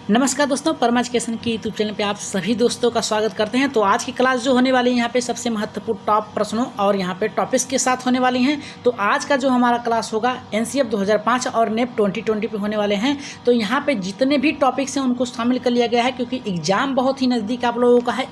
नमस्कार दोस्तों, परमा एजुकेशन की यूट्यूब चैनल पे आप सभी दोस्तों का स्वागत करते हैं। तो आज की क्लास जो होने वाली है यहाँ पे सबसे महत्वपूर्ण टॉप प्रश्नों और यहाँ पे टॉपिक्स के साथ होने वाली हैं। तो आज का जो हमारा क्लास होगा एनसीएफ 2005 और नेप 2020 पे होने वाले हैं। तो यहाँ पे जितने भी टॉपिक्स हैं उनको शामिल कर लिया गया है क्योंकि एग्जाम बहुत ही नज़दीक आप लोगों का है।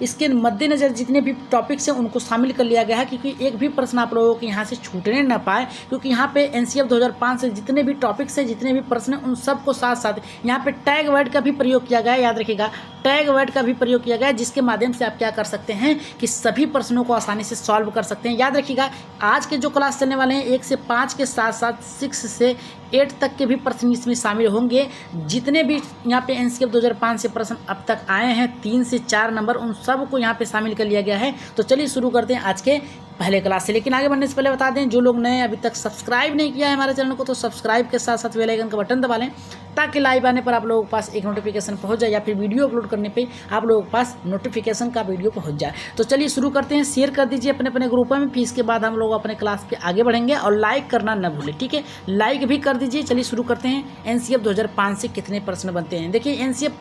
इसके मद्देनज़र जितने भी टॉपिक्स हैं उनको शामिल कर लिया गया है क्योंकि एक भी प्रश्न आप लोगों के यहाँ से छूटने ना पाए, क्योंकि यहाँ पे एनसीएफ 2005 से जितने भी टॉपिक्स हैं, जितने भी प्रश्न हैं, उन सबको साथ साथ यहाँ पे टैग वर्ड का भी प्रयोग किया गया है। याद रखिएगा, टैग वर्ड का भी प्रयोग किया गया है जिसके माध्यम से आप क्या कर सकते हैं कि सभी प्रश्नों को आसानी से सॉल्व कर सकते हैं। याद रखिएगा, आज के जो क्लास चलने वाले हैं 1 से 5 के साथ साथ 6 से 8 तक के भी प्रश्न इसमें शामिल होंगे। जितने भी यहाँ पे एनसीएफ 2005 से प्रश्न अब तक आए हैं 3 से 4 नंबर, उन सब को यहाँ पे शामिल कर लिया गया है। तो चलिए शुरू करते हैं आज के पहले क्लास से। लेकिन आगे बढ़ने से पहले बता दें, जो लोग नए अभी तक सब्सक्राइब नहीं किया है हमारे चैनल को, तो सब्सक्राइब के साथ साथ बेल आइकन का बटन दबा लें ताकि लाइव आने पर आप लोगों के पास एक नोटिफिकेशन पहुंच जाए या फिर वीडियो अपलोड करने पे आप लोगों के पास नोटिफिकेशन का वीडियो पहुंच जाए। तो चलिए शुरू करते हैं। शेयर कर दीजिए अपने अपने ग्रुपों में, फिर इसके बाद हम लोग अपने क्लास पे आगे बढ़ेंगे और लाइक करना न भूलें, ठीक है। लाइक भी कर दीजिए। चलिए शुरू करते हैं। एनसीएफ 2005 से कितने प्रश्न बनते हैं। देखिए, एनसीएफ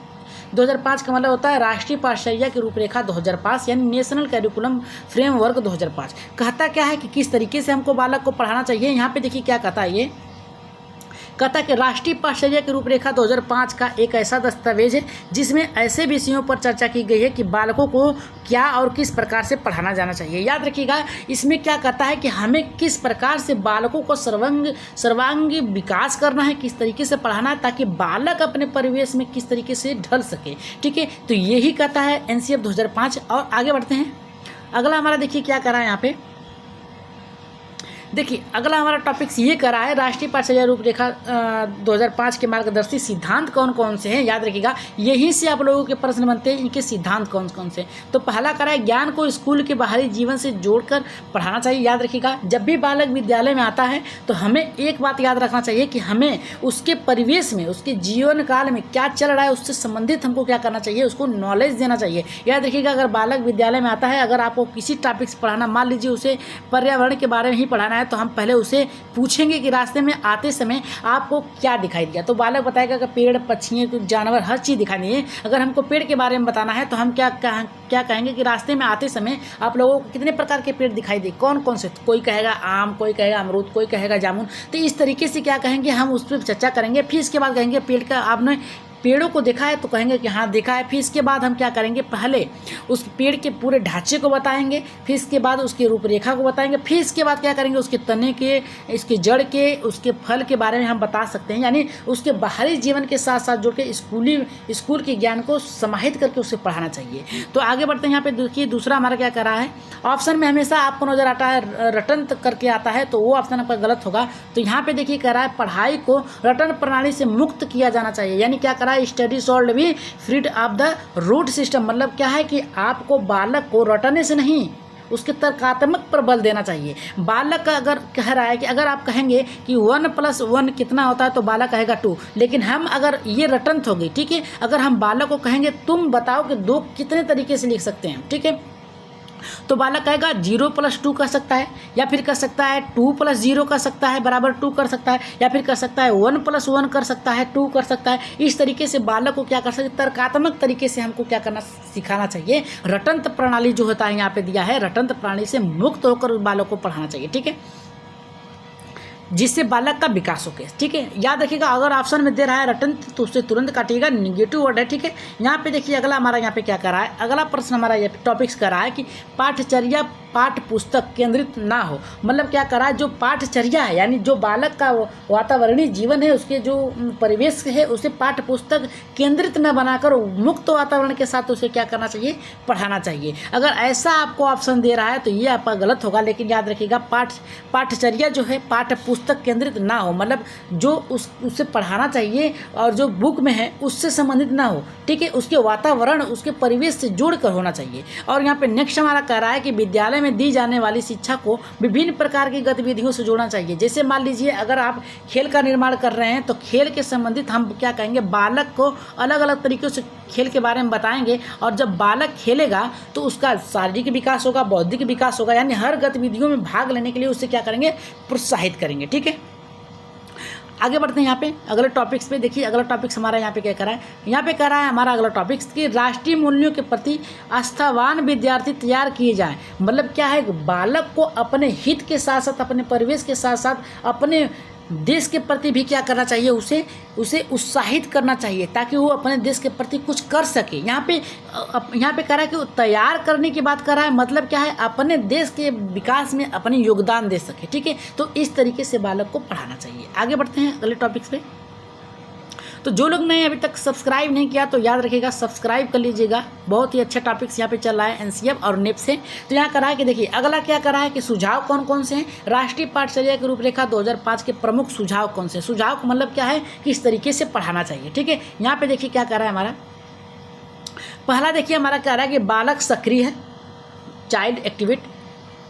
2005 का मतलब होता है राष्ट्रीय पाठ्यचर्या की रूपरेखा 2005 यानी नेशनल कैरिकुलम फ्रेमवर्क 2005। कहता क्या है कि किस तरीके से हमको बालक को पढ़ाना चाहिए। यहाँ पे देखिए क्या कहता है, ये कहता है कि राष्ट्रीय पाठ्यचर्या की रूपरेखा 2005 का एक ऐसा दस्तावेज है जिसमें ऐसे विषयों पर चर्चा की गई है कि बालकों को क्या और किस प्रकार से पढ़ाना जाना चाहिए। याद रखिएगा, इसमें क्या कहता है कि हमें किस प्रकार से बालकों को सर्वांगी विकास करना है, किस तरीके से पढ़ाना है ताकि बालक अपने परिवेश में किस तरीके से ढल सके, ठीक है। तो यही कहता है एनसीएफ 2005। और आगे बढ़ते हैं। अगला हमारा देखिए क्या करा है यहाँ पे। देखिए, अगला हमारा टॉपिक्स ये करा है राष्ट्रीय पाठ्यचर्या रूपरेखा 2005 के मार्गदर्शी सिद्धांत कौन कौन से हैं। याद रखिएगा, यहीं से आप लोगों के प्रश्न बनते हैं, इनके सिद्धांत कौन कौन से। तो पहला करा है ज्ञान को स्कूल के बाहरी जीवन से जोड़कर पढ़ाना चाहिए। याद रखिएगा, जब भी बालक विद्यालय में आता है तो हमें एक बात याद रखना चाहिए कि हमें उसके परिवेश में, उसके जीवन काल में क्या चल रहा है उससे संबंधित हमको क्या करना चाहिए, उसको नॉलेज देना चाहिए। याद रखिएगा, अगर बालक विद्यालय में आता है, अगर आपको किसी टॉपिक से पढ़ाना, मान लीजिए उसे पर्यावरण के बारे में ही पढ़ाना है, तो हम पहले उसे पूछेंगे कि रास्ते में आते समय आपको क्या दिखाई दिया। तो बालक बताएगा कि पेड़, पक्षियाँ, जानवर, हर चीज़ दिखाई दी है। अगर हमको पेड़ के बारे में बताना है तो हम क्या कहेंगे कि रास्ते में आते समय आप लोगों को कितने प्रकार के पेड़ दिखाई दिए, कौन कौन से। कोई कहेगा आम, कोई कहेगा अमरूद, कोई कहेगा जामुन। तो इस तरीके से क्या कहेंगे, हम उस पर चर्चा करेंगे। फिर इसके बाद कहेंगे पेड़ का आपने पेड़ों को देखा है, तो कहेंगे कि हाँ देखा है। फिर इसके बाद हम क्या करेंगे, पहले उस पेड़ के पूरे ढांचे को बताएंगे, फिर इसके बाद उसकी रूपरेखा को बताएंगे, फिर इसके बाद क्या करेंगे, उसके तने के, इसके जड़ के, उसके फल के बारे में हम बता सकते हैं। यानी उसके बाहरी जीवन के साथ साथ जोड़ के स्कूल के ज्ञान को समाहित करके उसे पढ़ाना चाहिए। तो आगे बढ़ते हैं। यहाँ पे देखिए दूसरा हमारा क्या करा है, ऑप्शन में हमेशा आपको नजर आता है रटन करके आता है, तो वो ऑप्शन आपका गलत होगा। तो यहाँ पे देखिए कह रहा है पढ़ाई को रटन प्रणाली से मुक्त किया जाना चाहिए। यानी क्या करा, स्टडी सोल्ड भी freed of the root system. मतलब क्या है कि आपको बालक को रटने से नहीं, उसके तर्कात्मक पर बल देना चाहिए। बालक का अगर कह रहा है कि अगर आप कहेंगे कि 1 + 1 कितना होता है, तो बालक कहेगा 2। लेकिन हम अगर ये रटंत हो गई, ठीक है, अगर हम बालक को कहेंगे तुम बताओ कि 2 कितने तरीके से लिख सकते हैं, ठीक है, तो बालक कहेगा 0 + 2 कर सकता है, या फिर कर सकता है 2 + 0 कर सकता है बराबर 2 कर सकता है, या फिर कर सकता है 1 + 1 कर सकता है 2 कर सकता है। इस तरीके से बालक को क्या कर सकते, तर्कात्मक तरीके से हमको क्या करना सिखाना चाहिए। रटंत प्रणाली जो होता है यहाँ पे दिया है, रटंत प्रणाली से मुक्त होकर उस बालक को पढ़ाना चाहिए, ठीक है, जिससे बालक का विकास हो के, ठीक है। याद रखिएगा, अगर ऑप्शन में दे रहा है रटंत तो उससे तुरंत काटिएगा, निगेटिव वर्ड है, ठीक है। यहाँ पे देखिए अगला हमारा यहाँ पे क्या कर रहा है, अगला प्रश्न हमारा ये टॉपिक्स कर रहा है कि पाठ्यचर्या पाठ्य पुस्तक केंद्रित ना हो। मतलब क्या करा है, जो पाठ्यचर्या है यानी जो बालक का वातावरणीय जीवन है, उसके जो परिवेश है, उसे पाठ्य पुस्तक केंद्रित न बनाकर मुक्त वातावरण के साथ उसे क्या करना चाहिए, पढ़ाना चाहिए। अगर ऐसा आपको ऑप्शन दे रहा है तो ये आपका गलत होगा। लेकिन याद रखिएगा, पाठ्यचर्या जो है पाठ्य पुस्तक केंद्रित ना हो, मतलब जो उससे पढ़ाना चाहिए और जो बुक में है उससे संबंधित ना हो, ठीक है, उसके वातावरण, उसके परिवेश से जोड़कर होना चाहिए। और यहाँ पे नेक्स्ट हमारा कह रहा है कि विद्यालय में दी जाने वाली शिक्षा को विभिन्न प्रकार की गतिविधियों से जोड़ना चाहिए। जैसे मान लीजिए अगर आप खेल का निर्माण कर रहे हैं तो खेल के संबंधित हम क्या कहेंगे, बालक को अलग अलग तरीक़ों से खेल के बारे में बताएंगे। और जब बालक खेलेगा तो उसका शारीरिक विकास होगा, बौद्धिक विकास होगा, यानी हर गतिविधियों में भाग लेने के लिए उससे क्या करेंगे, प्रोत्साहित करेंगे, ठीक है। आगे बढ़ते हैं यहाँ पे अगले टॉपिक्स पे। देखिए अगला टॉपिक्स हमारा यहाँ पे क्या करा है, यहाँ पे कह रहा है हमारा अगला टॉपिक्स कि राष्ट्रीय मूल्यों के प्रति आस्थावान विद्यार्थी तैयार किए जाएं। मतलब क्या है, बालक को अपने हित के साथ साथ, अपने परिवेश के साथ साथ अपने देश के प्रति भी क्या करना चाहिए, उसे उत्साहित करना चाहिए ताकि वो अपने देश के प्रति कुछ कर सके। यहाँ पे कह रहा है कि तैयार करने की बात कर रहा है, मतलब क्या है, अपने देश के विकास में अपनी योगदान दे सके। ठीक है, तो इस तरीके से बालक को पढ़ाना चाहिए। आगे बढ़ते हैं अगले टॉपिक्स पे। तो जो लोग ने अभी तक सब्सक्राइब नहीं किया तो याद रखिएगा सब्सक्राइब कर लीजिएगा। बहुत ही अच्छा टॉपिक्स यहाँ पे चल रहा है एनसीएफ और नेप से। तो यहाँ करा है कि देखिए अगला क्या करा है कि सुझाव कौन कौन से हैं, राष्ट्रीय पाठचर्या की रूपरेखा 2005 के प्रमुख सुझाव कौन से हैं। सुझाव का मतलब क्या है कि इस तरीके से पढ़ाना चाहिए। ठीक है, यहाँ पे देखिए क्या कह रहा है हमारा, पहला देखिए हमारा कह रहा है कि बालक सक्रिय है, चाइल्ड एक्टिवेट,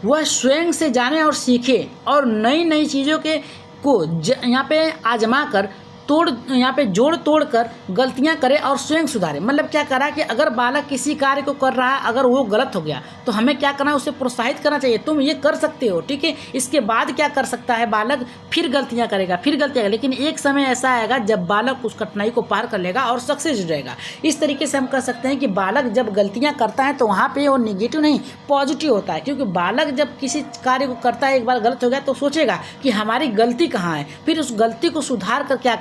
वह स्वयं से जाने और सीखे और नई नई चीज़ों के को यहाँ पे आजमा कर यहाँ पे जोड़ तोड़ कर गलतियां करे और स्वयं सुधारे। मतलब क्या करा कि अगर बालक किसी कार्य को कर रहा है, अगर वो गलत हो गया तो हमें क्या करना है, उसे प्रोत्साहित करना चाहिए, तुम ये कर सकते हो। ठीक है, इसके बाद क्या कर सकता है बालक, फिर गलतियां करेगा, लेकिन एक समय ऐसा आएगा जब बालक उस कठिनाई को पार कर लेगा और सक्सेस हो जाएगा। इस तरीके से हम कह सकते हैं कि बालक जब गलतियाँ करता है तो वहाँ पर वो निगेटिव नहीं पॉजिटिव होता है, क्योंकि बालक जब किसी कार्य को करता है, एक बार गलत हो गया तो सोचेगा कि हमारी गलती कहाँ है, फिर उस गलती को सुधार कर क्या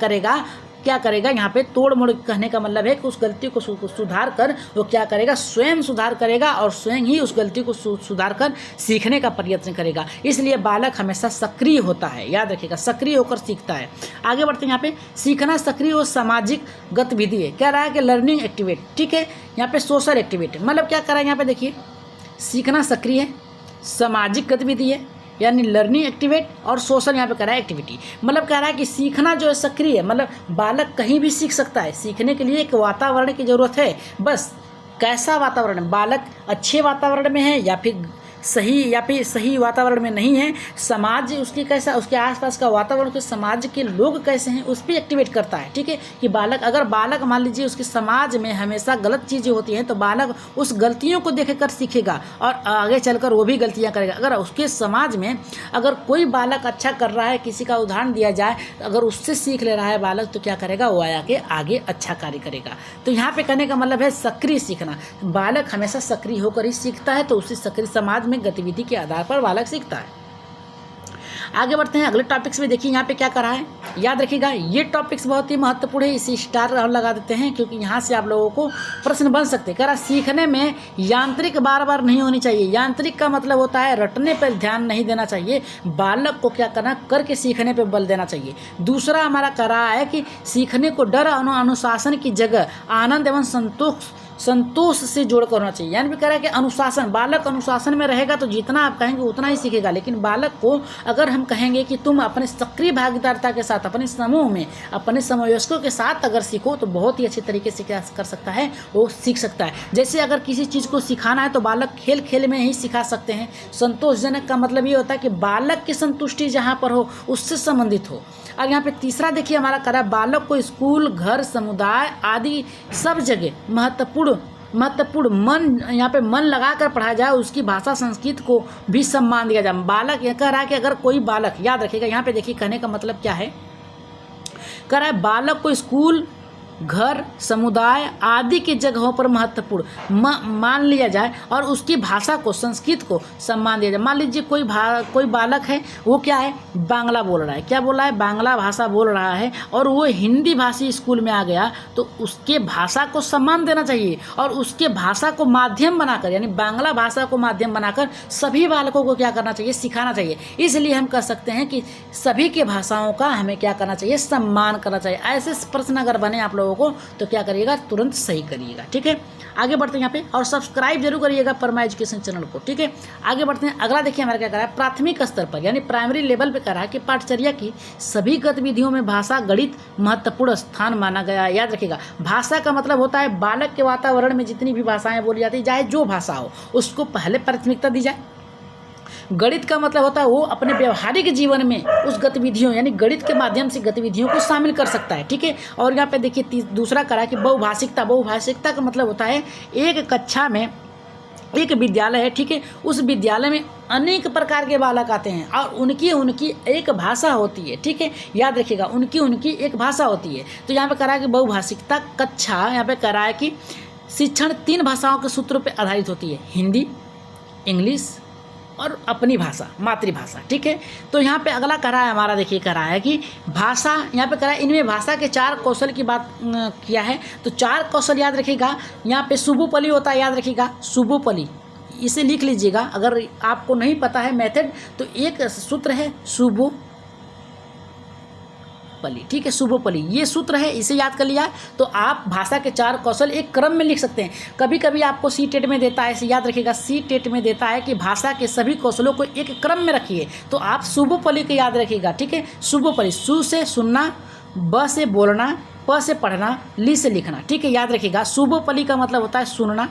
करेगा यहाँ पे तोड़ मोड़ कहने का मतलब है कि उस गलती को सुधार कर वो क्या करेगा, स्वयं सुधार करेगा और स्वयं ही उस गलती को सुधार कर सीखने का प्रयत्न करेगा। इसलिए बालक हमेशा सक्रिय होता है, याद रखिएगा, सक्रिय होकर सीखता है। आगे बढ़ते हैं यहाँ पे, सीखना सक्रिय और सामाजिक गतिविधि है। क्या रहा है कि लर्निंग एक्टिविटी। ठीक है, यहाँ पे सोशल एक्टिविटी, मतलब क्या कर रहा है यहाँ पे देखिए, सीखना सक्रिय है, सामाजिक गतिविधि है, यानी लर्निंग एक्टिवेट और सोशल यहाँ पे कह रहा है एक्टिविटी। मतलब कह रहा है कि सीखना जो है सक्रिय है, मतलब बालक कहीं भी सीख सकता है। सीखने के लिए एक वातावरण की ज़रूरत है, बस कैसा वातावरण, बालक अच्छे वातावरण में है या फिर सही वातावरण में नहीं है, समाज उसकी कैसा, उसके आसपास का वातावरण, के समाज के लोग कैसे हैं उस पर एक्टिवेट करता है। ठीक है, कि अगर बालक मान लीजिए उसके समाज में हमेशा गलत चीज़ें होती हैं तो बालक उस गलतियों को देखकर सीखेगा और आगे चलकर वो भी गलतियाँ करेगा। अगर उसके समाज में अगर कोई बालक अच्छा कर रहा है, किसी का उदाहरण दिया जाए, अगर उससे सीख ले रहा है बालक तो क्या करेगा, वो आगे अच्छा कार्य करेगा। तो यहाँ पे कहने का मतलब है सक्रिय सीखना, बालक हमेशा सक्रिय होकर ही सीखता है, तो उसी सक्रिय समाज में गतिविधि के आधार पर बालक सीखता है। आगे बढ़ते हैं अगले टॉपिक्स में। देखिए यहाँ पे क्या करा है, याद रखिएगा ये टॉपिक्स बहुत ही महत्वपूर्ण है, इसी स्टार हम लगा देते हैं क्योंकि यहाँ से आप लोगों को प्रश्न बन सकते हैं। कह रहा सीखने में यांत्रिक बार बार नहीं होनी चाहिए। यांत्रिक का मतलब होता है रटने पर ध्यान नहीं देना चाहिए, बालक को क्या करना, करके सीखने पर बल देना चाहिए। दूसरा हमारा कह रहा है कि सीखने को डर अनुशासन की जगह आनंद एवं संतोष से जोड़कर होना चाहिए। यानी भी कह रहा है कि अनुशासन, बालक अनुशासन में रहेगा तो जितना आप कहेंगे उतना ही सीखेगा, लेकिन बालक को अगर हम कहेंगे कि तुम अपने सक्रिय भागीदारिता के साथ, अपने समूह में, अपने समवयस्कों के साथ अगर सीखो तो बहुत ही अच्छे तरीके से क्या कर सकता है, वो सीख सकता है। जैसे अगर किसी चीज़ को सिखाना है तो बालक खेल खेल में ही सिखा सकते हैं। संतोषजनक का मतलब ये होता है कि बालक की संतुष्टि जहाँ पर हो उससे संबंधित हो। और यहाँ पे तीसरा देखिए हमारा कह रहा है बालक को स्कूल, घर, समुदाय आदि सब जगह महत्वपूर्ण मन, यहाँ पे मन लगाकर पढ़ाया जाए, उसकी भाषा संस्कृत को भी सम्मान दिया जाए। बालक यह कह रहा है कि अगर कोई बालक, याद रखिएगा यहाँ पे देखिए कहने का मतलब क्या है, कह रहा है बालक को स्कूल, घर, समुदाय आदि की जगहों पर महत्वपूर्ण मान लिया जाए और उसकी भाषा को, संस्कृत को सम्मान दिया जाए। मान लीजिए कोई बालक है, वो क्या है, बांग्ला बोल रहा है, क्या बोल रहा है, बांग्ला भाषा बोल रहा है और वो हिंदी भाषी स्कूल में आ गया तो उसके भाषा को सम्मान देना चाहिए और उसके भाषा को माध्यम बनाकर, यानी बांग्ला भाषा को माध्यम बनाकर सभी बालकों को क्या करना चाहिए, सिखाना चाहिए। इसलिए हम कह सकते हैं कि सभी के भाषाओं का हमें क्या करना चाहिए, सम्मान करना चाहिए। ऐसे प्रश्न अगर बने आप लोगों को तो क्या करिएगा, तुरंत सही करिएगा। ठीक है, आगे बढ़ते हैं यहाँ पे, और सब्सक्राइब जरूर करिएगा परमा एजुकेशन चैनल को। ठीक है, आगे बढ़ते हैं। अगला देखिए हमारा क्या करा है, प्राथमिक स्तर पर यानी प्राइमरी लेवल पे करा है कि पाठचर्या की सभी गतिविधियों में भाषा, गणित महत्वपूर्ण स्थान माना गया है। याद रखिएगा, भाषा का मतलब होता है बालक के वातावरण में जितनी भी भाषाएं बोली जाती है, चाहे जो भाषा हो, उसको पहले प्राथमिकता दी जाए। गणित का मतलब होता है वो अपने व्यवहारिक जीवन में उस गतिविधियों, यानी गणित के माध्यम से गतिविधियों को शामिल कर सकता है। ठीक है, और यहाँ पे देखिए दूसरा करा कि बहुभाषिकता का मतलब होता है एक कक्षा में एक विद्यालय है, ठीक है, उस विद्यालय में अनेक प्रकार के बालक आते हैं और उनकी उनकी एक भाषा होती है, ठीक है, याद रखिएगा, उनकी उनकी एक भाषा होती है। तो यहाँ पे कह रहा है कि बहुभाषिकता कक्षा, यहाँ पे कह रहा है कि शिक्षण 3 भाषाओं के सूत्रों पे आधारित होती है, हिंदी, इंग्लिश और अपनी भाषा, मातृभाषा, ठीक है। तो यहाँ पे अगला कह रहा है हमारा, देखिए कह रहा है कि भाषा, यहाँ पे कह रहा है इनमें भाषा के 4 कौशल की बात किया है। तो 4 कौशल याद रखिएगा, यहाँ पे शुभोपली होता है, याद रखिएगा शुभोपली, इसे लिख लीजिएगा। अगर आपको नहीं पता है मेथड तो एक सूत्र है शुभोपली, ठीक है, शुभोपली ये सूत्र है, इसे याद कर लिया तो आप भाषा के 4 कौशल एक क्रम में लिख सकते हैं। कभी कभी आपको सी टेट में देता है, इसे याद रखिएगा, सी टेट में देता है कि भाषा के सभी कौशलों को एक क्रम में रखिए, तो आप शुभोपली को याद रखिएगा, ठीक है। शुभोपली, सु से सुनना, ब से बोलना, प से पढ़ना, ली से लिखना, ठीक है, याद रखिएगा। शुभोपली का मतलब होता है सुनना,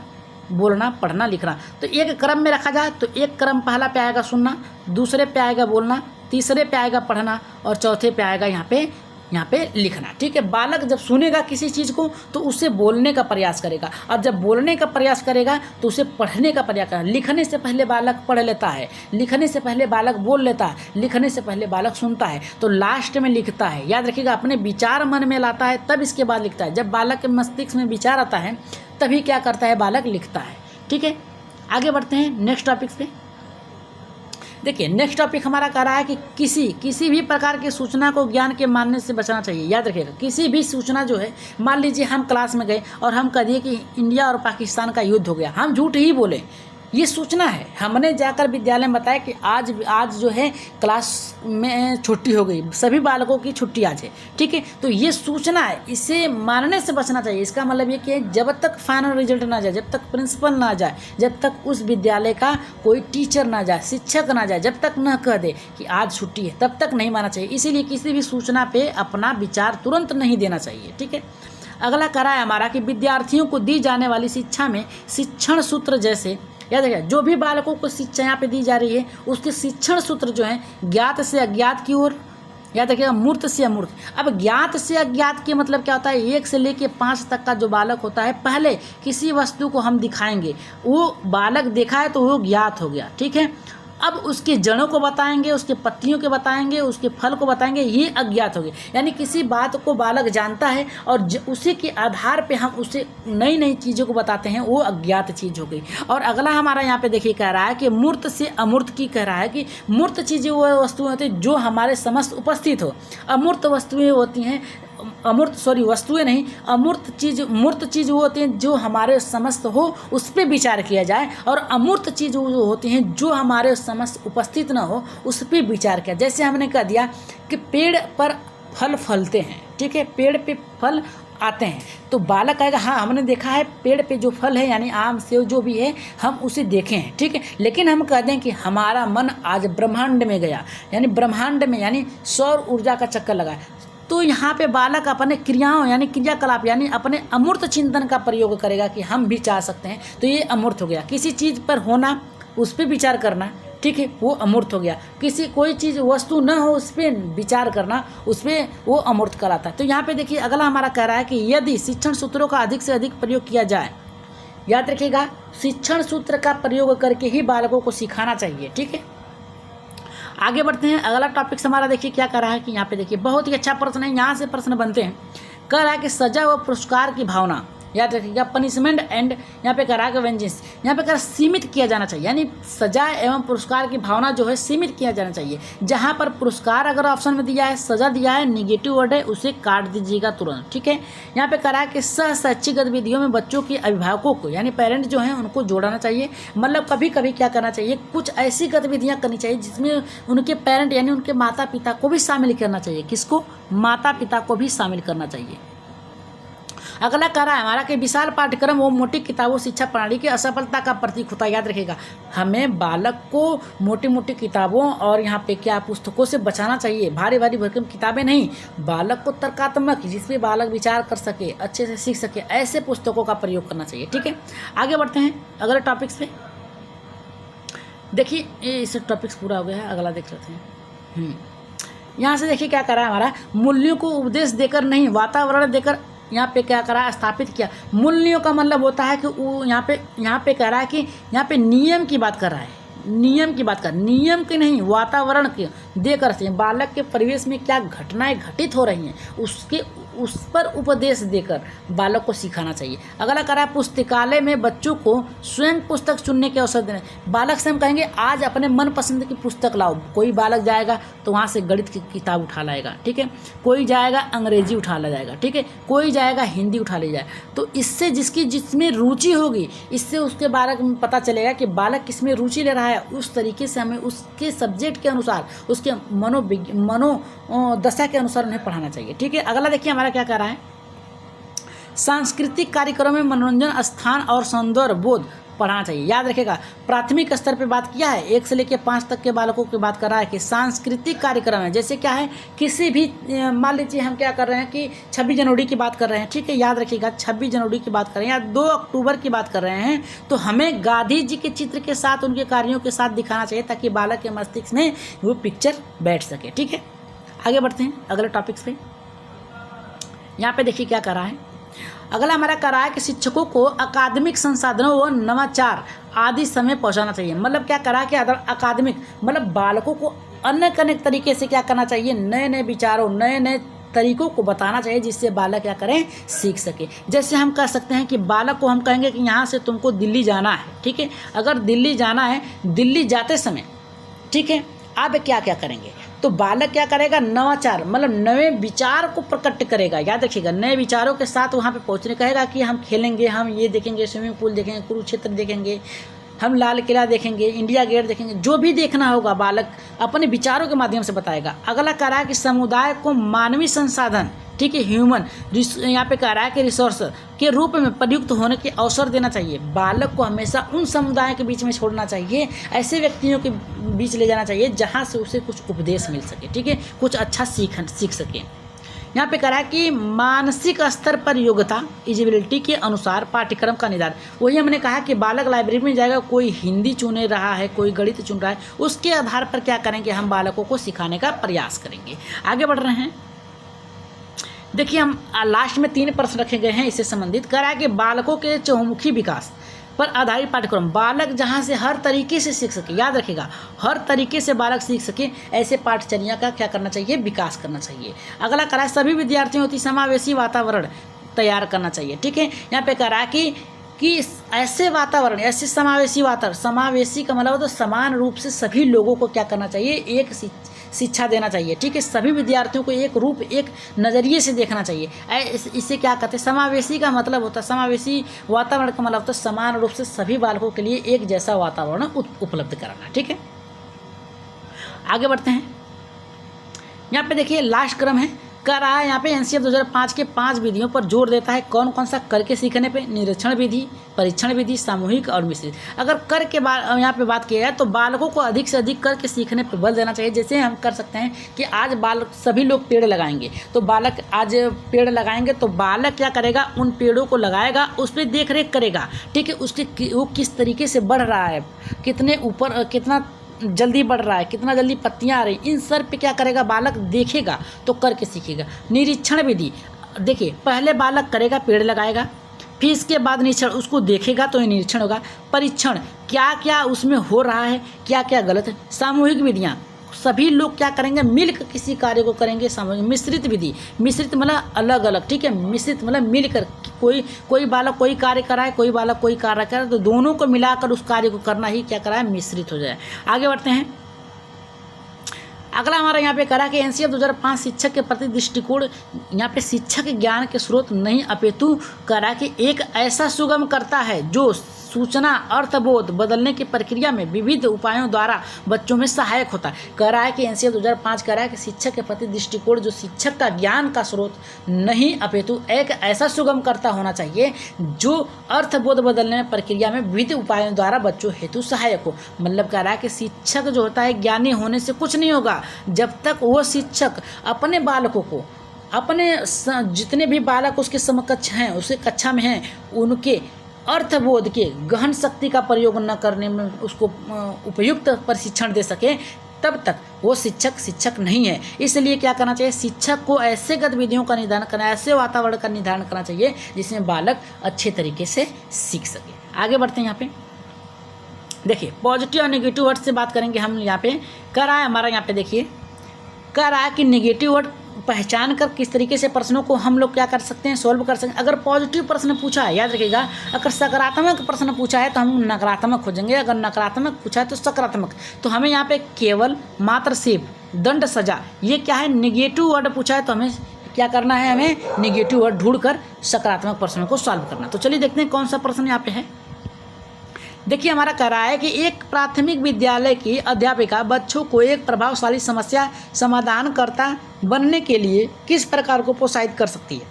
बोलना, पढ़ना, लिखना। तो एक क्रम में रखा जाए तो एक क्रम पहला पे आएगा सुनना, दूसरे पे आएगा बोलना, तीसरे पे आएगा पढ़ना और चौथे पे आएगा यहाँ पे लिखना, ठीक है। बालक जब सुनेगा किसी चीज़ को तो उसे बोलने का प्रयास करेगा, और जब बोलने का प्रयास करेगा तो उसे पढ़ने का प्रयास करेगा। लिखने से पहले बालक पढ़ लेता है, लिखने से पहले बालक बोल लेता है, लिखने से पहले बालक सुनता है, तो लास्ट में लिखता है, याद रखिएगा। अपने विचार मन में लाता है तब इसके बाद लिखता है। जब बालक के मस्तिष्क में विचार आता है तभी क्या करता है, बालक लिखता है, ठीक है। आगे बढ़ते हैं नेक्स्ट टॉपिक पे। देखिए नेक्स्ट टॉपिक हमारा कह रहा है कि किसी भी प्रकार की सूचना को ज्ञान के मानने से बचना चाहिए। याद रखिएगा, किसी भी सूचना जो है, मान लीजिए हम क्लास में गए और हम कह दिए कि इंडिया और पाकिस्तान का युद्ध हो गया, हम झूठ ही बोले, ये सूचना है। हमने जाकर विद्यालय में बताया कि आज जो है क्लास में छुट्टी हो गई, सभी बालकों की छुट्टी आज है, ठीक है। तो ये सूचना है, इसे मानने से बचना चाहिए। इसका मतलब ये कि जब तक फाइनल रिजल्ट ना जाए, जब तक प्रिंसिपल ना जाए, जब तक उस विद्यालय का कोई टीचर ना जाए, शिक्षक ना जाए, जब तक न कह दे कि आज छुट्टी है, तब तक नहीं मानना चाहिए। इसीलिए किसी भी सूचना पर अपना विचार तुरंत नहीं देना चाहिए, ठीक है। अगला कह रहा है हमारा कि विद्यार्थियों को दी जाने वाली शिक्षा में शिक्षण सूत्र जैसे, याद रखिए, जो भी बालकों को शिक्षा यहाँ पे दी जा रही है उसके शिक्षण सूत्र जो है ज्ञात से अज्ञात की ओर, याद रखिएगा, मूर्त से अमूर्त। अब ज्ञात से अज्ञात के मतलब क्या होता है, 1 से लेके 5 तक का जो बालक होता है, पहले किसी वस्तु को हम दिखाएंगे, वो बालक देखा है तो वो ज्ञात हो गया, ठीक है। अब उसके जड़ों को बताएंगे, उसके पत्तियों के बताएंगे, उसके फल को बताएंगे, ये अज्ञात हो गए। यानी किसी बात को बालक जानता है और उसी के आधार पे हम उसे नई नई चीज़ों को बताते हैं, वो अज्ञात चीज़ हो गई। और अगला हमारा यहाँ पे देखिए कह रहा है कि मूर्त से अमूर्त की, कह रहा है कि मूर्त चीज़ें वो वस्तुएं होती हैं जो हमारे समस्त उपस्थित हो, अमूर्त वस्तुएं होती हैं, वस्तुएं नहीं, मूर्त चीज़ वो होती हैं जो हमारे समस्त हो, उस पर विचार किया जाए, और अमूर्त चीज़ वो होती हैं जो हमारे समस्त उपस्थित न हो, उस पर विचार किया। जैसे हमने कह दिया कि पेड़ पर फल फलते हैं, ठीक है, पेड़ पे फल आते हैं, तो बालक कहेगा हाँ हमने देखा है पेड़ पे जो फल है, यानी आम सेव जो भी है हम उसे देखे हैं, ठीक है। लेकिन हम कह दें कि हमारा मन आज ब्रह्मांड में गया, यानी ब्रह्मांड में, यानी सौर ऊर्जा का चक्कर लगा, तो यहाँ पे बालक अपने क्रियाओं यानी क्रियाकलाप यानी अपने अमूर्त चिंतन का प्रयोग करेगा कि हम भी चाह सकते हैं, तो ये अमूर्त हो गया। किसी चीज़ पर होना, उस पर विचार करना, ठीक है, वो अमूर्त हो गया। कोई चीज़ वस्तु न हो उस पर विचार करना, उस पर वो अमूर्त कहलाता है। तो यहाँ पे देखिए अगला हमारा कह रहा है कि यदि शिक्षण सूत्रों का अधिक से अधिक प्रयोग किया जाए, याद रखिएगा, शिक्षण सूत्र का प्रयोग करके ही बालकों को सिखाना चाहिए, ठीक है। आगे बढ़ते हैं, अगला टॉपिक हमारा देखिए क्या कर रहा है कि यहाँ पे देखिए बहुत ही अच्छा प्रश्न है, यहाँ से प्रश्न बनते हैं। कह रहा है कि सजा व पुरस्कार की भावना, याद रखिएगा, पनिशमेंट एंड, यहाँ पे कह रहा है कि वेंजेंस, यहाँ पे कह रहा है सीमित किया जाना चाहिए, यानी सजा एवं पुरस्कार की भावना जो है सीमित किया जाना चाहिए। जहाँ पर पुरस्कार अगर ऑप्शन में दिया है, सजा दिया है, निगेटिव वर्ड है, उसे काट दीजिएगा तुरंत, ठीक है। यहाँ पे कह रहा है कि शैक्षिक गतिविधियों में बच्चों के अभिभावकों को यानी पेरेंट जो हैं उनको जोड़ना चाहिए। मतलब कभी कभी क्या करना चाहिए, कुछ ऐसी गतिविधियाँ करनी चाहिए जिसमें उनके पेरेंट यानी उनके माता पिता को भी शामिल करना चाहिए। किसको? माता पिता को भी शामिल करना चाहिए। अगला कह रहा है हमारा कि विशाल पाठ्यक्रम वो मोटी किताबों शिक्षा प्रणाली की असफलता का प्रतीक होता है। याद रखिएगा, हमें बालक को मोटी मोटी किताबों और यहाँ पे क्या पुस्तकों से बचाना चाहिए, भारी भारी भरकम किताबें नहीं। बालक को तर्कात्मक, जिसमें बालक विचार कर सके, अच्छे से सीख सके, ऐसे पुस्तकों का प्रयोग करना चाहिए, ठीक है। आगे बढ़ते हैं अगले टॉपिक्स पे। देखिए इस टॉपिक्स पूरा हो गया है, अगला देख लेते हैं। यहाँ से देखिए क्या कर रहा है हमारा, मूल्यों को उपदेश देकर नहीं वातावरण देकर, यहाँ पे क्या करा, स्थापित किया। मूल्यों का मतलब होता है कि वो यहाँ पे कह रहा है कि यहाँ पे नियम की बात कर रहा है, नियम की बात कर, नियम की नहीं, वातावरण के देकर से बालक के परिवेश में क्या घटनाएं घटित हो रही हैं उस पर उपदेश देकर बालक को सिखाना चाहिए। अगला कह रहा है पुस्तकालय में बच्चों को स्वयं पुस्तक चुनने के अवसर देना। बालक से हम कहेंगे आज अपने मनपसंद की पुस्तक लाओ। कोई बालक जाएगा तो वहाँ से गणित की किताब उठा लाएगा, ठीक है, कोई जाएगा अंग्रेजी उठा ला जाएगा, ठीक है, कोई जाएगा हिंदी उठा ले जाए। तो इससे जिसमें रुचि होगी, इससे उसके बालक में पता चलेगा कि बालक किसमें रुचि ले रहा है। उस तरीके से हमें उसके सब्जेक्ट के अनुसार, उसके मनोदशा के अनुसार उन्हें पढ़ाना चाहिए, ठीक है। अगला देखिए हमारा क्या कर रहा है, सांस्कृतिक कार्यक्रम में मनोरंजन, स्थान और सौंदर्य बोध पढ़ाना चाहिए। याद रखेगा प्राथमिक स्तर पे बात किया है, 1 से लेकर 5 तक के बालकों की बात कर रहा है कि सांस्कृतिक कार्यक्रम है। जैसे क्या है, किसी भी मान लीजिए हम क्या कर रहे हैं कि 26 जनवरी की बात कर रहे हैं, ठीक है, याद रखिएगा 26 जनवरी की बात कर रहे हैं या 2 अक्टूबर की बात कर रहे हैं, तो हमें गांधी जी के चित्र के साथ, उनके कार्यों के साथ दिखाना चाहिए ताकि बालक के मस्तिष्क में वो पिक्चर बैठ सके, ठीक है। आगे बढ़ते हैं अगले टॉपिक्स पे। यहाँ पे देखिए क्या कर रहा है, अगला हमारा कर रहा है कि शिक्षकों को अकादमिक संसाधनों व नवाचार आदि समय पहुंचाना चाहिए। मतलब क्या करा कि अकादमिक मतलब बालकों को अनेक अनेक तरीके से क्या करना चाहिए, नए नए विचारों, नए नए तरीकों को बताना चाहिए जिससे बालक क्या करें, सीख सके। जैसे हम कह सकते हैं कि बालक को हम कहेंगे कि यहाँ से तुमको दिल्ली जाना है, ठीक है। अगर दिल्ली जाना है, दिल्ली जाते समय, ठीक है, आप क्या क्या करेंगे, तो बालक क्या करेगा, नवाचार मतलब नए विचार को प्रकट करेगा। याद रखिएगा नए विचारों के साथ वहाँ पे पहुँचने, कहेगा कि हम खेलेंगे, हम ये देखेंगे, स्विमिंग पूल देखेंगे, कुरुक्षेत्र देखेंगे, हम लाल किला देखेंगे, इंडिया गेट देखेंगे, जो भी देखना होगा बालक अपने विचारों के माध्यम से बताएगा। अगला कह रहा है कि समुदाय को मानवीय संसाधन, ठीक है, ह्यूमन यहाँ पे कह रहा है कि रिसोर्स के रूप में प्रयुक्त होने के अवसर देना चाहिए। बालक को हमेशा उन समुदाय के बीच में छोड़ना चाहिए, ऐसे व्यक्तियों के बीच ले जाना चाहिए जहाँ से उसे कुछ उपदेश मिल सके, ठीक है, कुछ अच्छा सीख सके। यहाँ पे कह रहा है कि मानसिक स्तर पर योग्यता एलिजिबिलिटी के अनुसार पाठ्यक्रम का निर्धारण। वही हमने कहा कि बालक लाइब्रेरी में जाएगा, कोई हिंदी चुन रहा है, कोई गणित चुन रहा है, उसके आधार पर क्या करेंगे, हम बालकों को सिखाने का प्रयास करेंगे। आगे बढ़ रहे हैं, देखिए हम लास्ट में 3 प्रश्न रखे गए हैं इससे संबंधित। कह रहा है कि बालकों के चहुमुखी विकास पर आधारित पाठ्यक्रम, बालक जहां से हर तरीके से सीख सके, याद रखिएगा हर तरीके से बालक सीख सके, ऐसे पाठचर्या का क्या करना चाहिए, विकास करना चाहिए। अगला कह रहा है सभी विद्यार्थियों की समावेशी वातावरण तैयार करना चाहिए, ठीक है। यहाँ पे कह रहा है कि ऐसे वातावरण, ऐसे समावेशी वातावरण, समावेशी का मतलब तो समान रूप से सभी लोगों को क्या करना चाहिए, एक शिक्षा देना चाहिए, ठीक है। सभी विद्यार्थियों को एक रूप, एक नज़रिए से देखना चाहिए। इसे क्या कहते हैं, समावेशी का मतलब होता है, समावेशी वातावरण का मतलब होता है समान रूप से सभी बालकों के लिए एक जैसा वातावरण उपलब्ध कराना, ठीक है। आगे बढ़ते हैं, यहाँ पे देखिए लास्ट क्रम है, कर रहा है यहाँ पे एनसीएफ 2005 के 5 विधियों पर जोर देता है। कौन कौन सा, करके सीखने पे, निरीक्षण विधि, परीक्षण विधि, सामूहिक और मिश्रित। अगर कर के यहाँ पे बात किया जाए तो बालकों को अधिक से अधिक करके सीखने पर बल देना चाहिए। जैसे हम कर सकते हैं कि आज बालक सभी लोग पेड़ लगाएंगे, तो बालक आज पेड़ लगाएंगे तो बालक क्या करेगा, उन पेड़ों को लगाएगा, उस पर देख रेख करेगा, ठीक है, उसके वो किस तरीके से बढ़ रहा है, कितने ऊपर, कितना जल्दी बढ़ रहा है, कितना जल्दी पत्तियां आ रही, इन सर पे क्या करेगा, बालक देखेगा तो करके सीखेगा। निरीक्षण विधि, देखिए पहले बालक करेगा, पेड़ लगाएगा, फिर इसके बाद निरीक्षण, उसको देखेगा तो ये निरीक्षण होगा। परीक्षण, क्या क्या उसमें हो रहा है, क्या क्या गलत है। सामूहिक विधियाँ, सभी लोग क्या करेंगे, मिलकर किसी कार्य को करेंगे, सामूहिक। मिश्रित विधि, मिश्रित मतलब अलग अलग, ठीक है, मिश्रित मतलब मिलकर, कोई बालक कोई कार्य कराए, कोई बालक कोई कार्य कराए, तो दोनों को मिलाकर उस कार्य को करना ही क्या कराए, मिश्रित हो जाए। आगे बढ़ते हैं, अगला हमारा यहाँ पे करा कि एनसीएफ 2005 शिक्षक के प्रति दृष्टिकोण, यहाँ पे शिक्षक ज्ञान के स्रोत नहीं अपितु करा कि एक ऐसा सुगम करता है जो सूचना अर्थबोध बदलने की प्रक्रिया में विविध उपायों द्वारा बच्चों में सहायक होता है। कह रहा है कि एनसीएफ 2005 कह रहा है कि शिक्षक के प्रति दृष्टिकोण जो शिक्षक का ज्ञान का स्रोत नहीं अपितु एक ऐसा सुगम करता होना चाहिए जो अर्थबोध बदलने में प्रक्रिया में विविध उपायों द्वारा बच्चों हेतु सहायक हो। मतलब कह रहा है कि शिक्षक जो होता है ज्ञानी होने से कुछ नहीं होगा जब तक वो शिक्षक अपने बालकों को, अपने जितने भी बालक उसके समकक्ष हैं, उसके कक्षा में हैं, उनके अर्थबोध के गहन शक्ति का प्रयोग न करने में उसको उपयुक्त प्रशिक्षण दे सके, तब तक वो शिक्षक नहीं है। इसलिए क्या करना चाहिए, शिक्षक को ऐसे गतिविधियों का निर्धारण करना, ऐसे वातावरण का निर्धारण करना चाहिए जिसमें बालक अच्छे तरीके से सीख सके। आगे बढ़ते हैं यहाँ पे देखिए, पॉजिटिव और नेगेटिव वर्ड से बात करेंगे हम। यहाँ पे कह रहा है हमारा, यहाँ पे देखिए कह रहा है कि नेगेटिव वर्ड पहचान कर किस तरीके से प्रश्नों को हम लोग क्या कर सकते हैं, सोल्व कर सकते हैं। अगर पॉजिटिव प्रश्न पूछा है, याद रखिएगा, अगर सकारात्मक प्रश्न पूछा है तो हम नकारात्मक खोजेंगे, अगर नकारात्मक पूछा है तो सकारात्मक। तो हमें यहाँ पे केवल, मात्र, सिर्फ, दंड, सजा, ये क्या है, नेगेटिव वर्ड पूछा है तो हमें क्या करना है, हमें नेगेटिव वर्ड ढूंढ कर सकारात्मक प्रश्नों को सॉल्व करना। तो चलिए देखते हैं कौन सा प्रश्न यहाँ पे है। देखिए हमारा कह रहा है कि एक प्राथमिक विद्यालय की अध्यापिका बच्चों को एक प्रभावशाली समस्या समाधानकर्ता बनने के लिए किस प्रकार को प्रोत्साहित कर सकती है।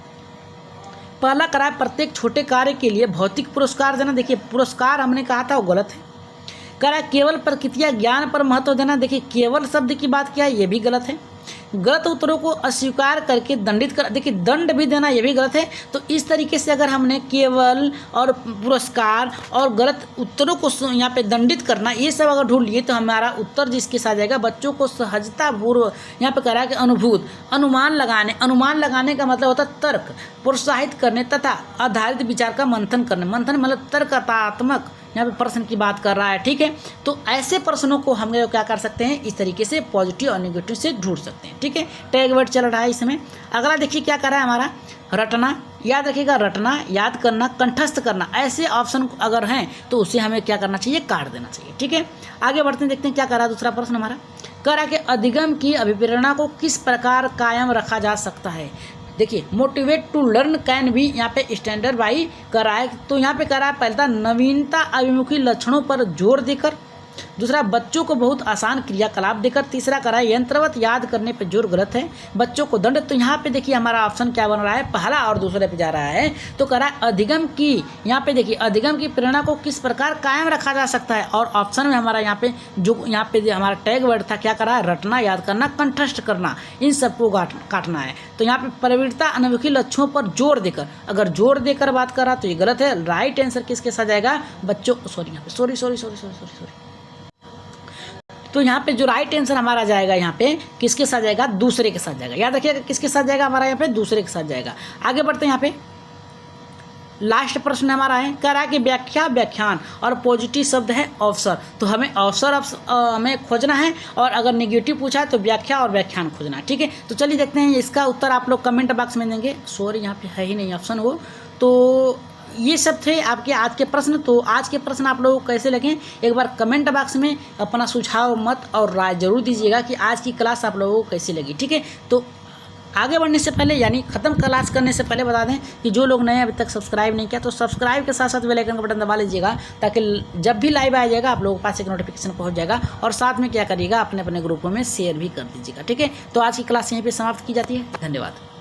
पहला करा है प्रत्येक छोटे कार्य के लिए भौतिक पुरस्कार देना। देखिए पुरस्कार हमने कहा था वो गलत है। कह रहा है केवल प्रकृति या ज्ञान पर महत्व देना। देखिए केवल शब्द की बात किया है, ये भी गलत है। गलत उत्तरों को अस्वीकार करके दंडित कर, देखिए दंड भी देना ये भी गलत है। तो इस तरीके से अगर हमने केवल और पुरस्कार और गलत उत्तरों को यहाँ पे दंडित करना, ये सब अगर ढूंढ लिए तो हमारा उत्तर जिसके साथ जाएगा, बच्चों को सहजतापूर्व, यहाँ पे कह रहा है कि अनुभूत, अनुमान लगाने का मतलब होता है तर्क, प्रोत्साहित करने तथा आधारित विचार का मंथन करने। मंथन मतलब तर्कात्मक यहाँ पे प्रश्न की बात कर रहा है, ठीक है। तो ऐसे प्रश्नों को हम लोग क्या कर सकते हैं, इस तरीके से पॉजिटिव और नेगेटिव से ढूंढ सकते हैं, ठीक है। टैग वर्ड चल रहा है इसमें। अगला देखिए क्या कर रहा है हमारा, रटना। याद रखिएगा, रटना, याद करना, कंठस्थ करना, ऐसे ऑप्शन अगर हैं तो उसे हमें क्या करना चाहिए, काट देना चाहिए, ठीक है। आगे बढ़ते हैं, देखते हैं क्या कर रहा है दूसरा प्रश्न हमारा। कह रहा है कि अधिगम की अभिप्रेरणा को किस प्रकार कायम रखा जा सकता है। देखिए मोटिवेट टू लर्न कैन भी यहाँ पे स्टैंडर्ड बाई कर रहा है। तो यहाँ पे कर रहा है पहला नवीनता अभिमुखी लक्षणों पर जोर देकर, दूसरा बच्चों को बहुत आसान क्रियाकलाप देकर, तीसरा करा है यंत्रवत याद करने पे जोर, गलत है। बच्चों को दंड, तो यहाँ पे देखिए हमारा ऑप्शन क्या बन रहा है, पहला और दूसरे पे जा रहा है। तो कह रहा है अधिगम की, यहाँ पे देखिए अधिगम की प्रेरणा को किस प्रकार कायम रखा जा सकता है। और ऑप्शन में हमारा यहाँ पे जो हमारा टैग वर्ड था, क्या करा है, रटना, याद करना, कंठस्थ करना, इन सबको काटना है। तो यहाँ पे प्रवृत्ता अनमुखी लक्ष्यों पर जोर देकर, अगर जोर देकर बात कर रहा तो ये गलत है। राइट आंसर किसके साथ जाएगा, बच्चों, सॉरी। तो यहाँ पे जो राइट आंसर हमारा जाएगा, यहाँ पे किसके साथ जाएगा, दूसरे के साथ जाएगा। याद रखिएगा किसके साथ जाएगा हमारा, यहाँ पे दूसरे के साथ जाएगा। आगे बढ़ते हैं, यहाँ पे लास्ट प्रश्न हमारा है, कह रहा है कि व्याख्या, व्याख्यान और पॉजिटिव शब्द है अवसर। तो हमें अवसर हमें खोजना है, और अगर नेगेटिव पूछा है तो व्याख्या और व्याख्यान खोजना है, ठीक है। तो चलिए देखते हैं इसका उत्तर आप लोग कमेंट बॉक्स में देंगे। सॉरी यहाँ पे है ही नहीं ऑप्शन वो। तो ये सब थे आपके आज के प्रश्न। तो आज के प्रश्न आप लोगों को कैसे लगे, एक बार कमेंट बॉक्स में अपना सुझाव, मत और राय जरूर दीजिएगा कि आज की क्लास आप लोगों को कैसी लगी, ठीक है। तो आगे बढ़ने से पहले, यानी ख़त्म क्लास करने से पहले बता दें कि जो लोग नए अभी तक सब्सक्राइब नहीं किया तो सब्सक्राइब के साथ साथ बेल आइकन का बटन दबा लीजिएगा, ताकि जब भी लाइव आ जाएगा आप लोगों के पास एक नोटिफिकेशन पहुंच जाएगा। और साथ में क्या करिएगा, अपने अपने ग्रुपों में शेयर भी कर दीजिएगा, ठीक है। तो आज की क्लास यहीं पर समाप्त की जाती है। धन्यवाद।